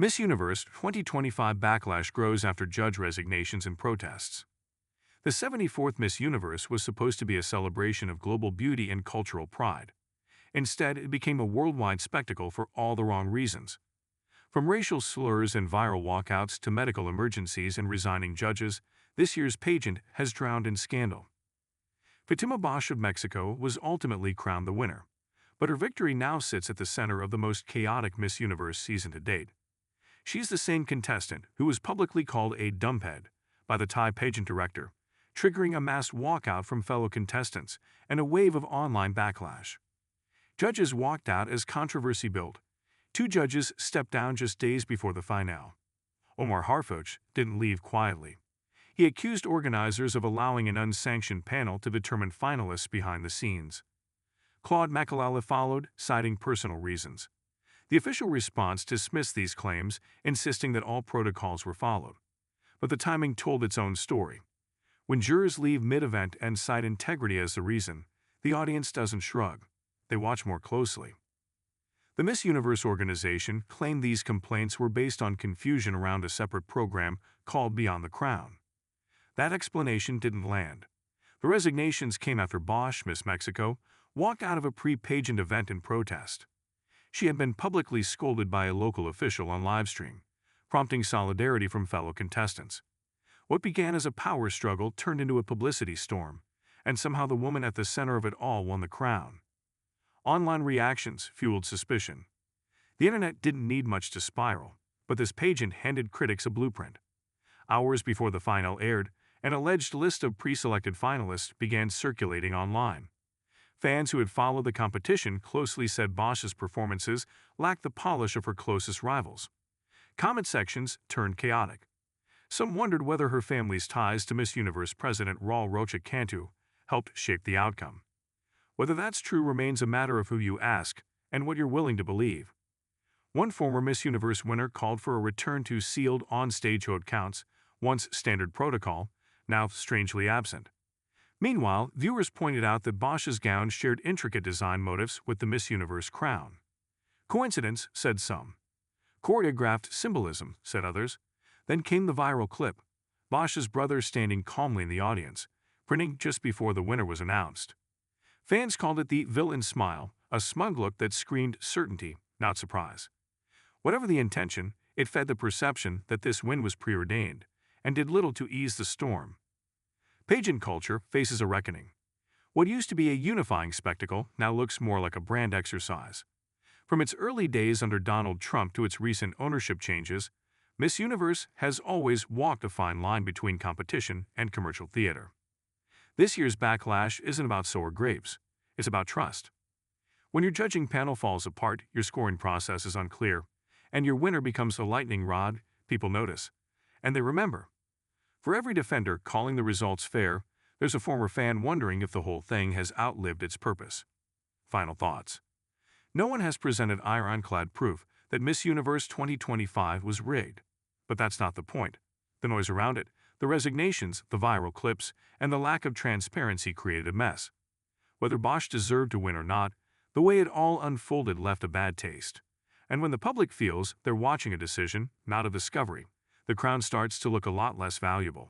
Miss Universe 2025 backlash grows after judge resignations and protests. The 74th Miss Universe was supposed to be a celebration of global beauty and cultural pride. Instead, it became a worldwide spectacle for all the wrong reasons. From racial slurs and viral walkouts to medical emergencies and resigning judges, this year's pageant has drowned in scandal. Fatima Bosch of Mexico was ultimately crowned the winner, but her victory now sits at the center of the most chaotic Miss Universe season to date. She's the same contestant who was publicly called a dumbhead by the Thai pageant director, triggering a mass walkout from fellow contestants and a wave of online backlash. Judges walked out as controversy built. Two judges stepped down just days before the finale. Omar Harfouch didn't leave quietly. He accused organizers of allowing an unsanctioned panel to determine finalists behind the scenes. Claude Makélélé followed, citing personal reasons. The official response dismissed these claims, insisting that all protocols were followed. But the timing told its own story. When jurors leave mid-event and cite integrity as the reason, the audience doesn't shrug. They watch more closely. The Miss Universe organization claimed these complaints were based on confusion around a separate program called Beyond the Crown. That explanation didn't land. The resignations came after Bosch, Miss Mexico, walked out of a pre-pageant event in protest. She had been publicly scolded by a local official on livestream, prompting solidarity from fellow contestants. What began as a power struggle turned into a publicity storm, and somehow the woman at the center of it all won the crown. Online reactions fueled suspicion. The internet didn't need much to spiral, but this pageant handed critics a blueprint. Hours before the final aired, an alleged list of pre-selected finalists began circulating online. Fans who had followed the competition closely said Bosch's performances lacked the polish of her closest rivals. Comment sections turned chaotic. Some wondered whether her family's ties to Miss Universe President Raul Rocha Cantu helped shape the outcome. Whether that's true remains a matter of who you ask and what you're willing to believe. One former Miss Universe winner called for a return to sealed on-stage haute counts, once standard protocol, now strangely absent. Meanwhile, viewers pointed out that Bosch's gown shared intricate design motifs with the Miss Universe crown. Coincidence, said some. Choreographed symbolism, said others. Then came the viral clip, Bosch's brother standing calmly in the audience, printing just before the winner was announced. Fans called it the villain smile, a smug look that screamed certainty, not surprise. Whatever the intention, it fed the perception that this win was preordained, and did little to ease the storm. Pageant culture faces a reckoning. What used to be a unifying spectacle now looks more like a brand exercise. From its early days under Donald Trump to its recent ownership changes, Miss Universe has always walked a fine line between competition and commercial theater. This year's backlash isn't about sour grapes, it's about trust. When your judging panel falls apart, your scoring process is unclear, and your winner becomes a lightning rod, people notice. And they remember. For every defender calling the results fair, there's a former fan wondering if the whole thing has outlived its purpose. Final thoughts. No one has presented ironclad proof that Miss Universe 2025 was rigged. But that's not the point. The noise around it, the resignations, the viral clips, and the lack of transparency created a mess. Whether Bosch deserved to win or not, the way it all unfolded left a bad taste. And when the public feels they're watching a decision, not a discovery, the crown starts to look a lot less valuable.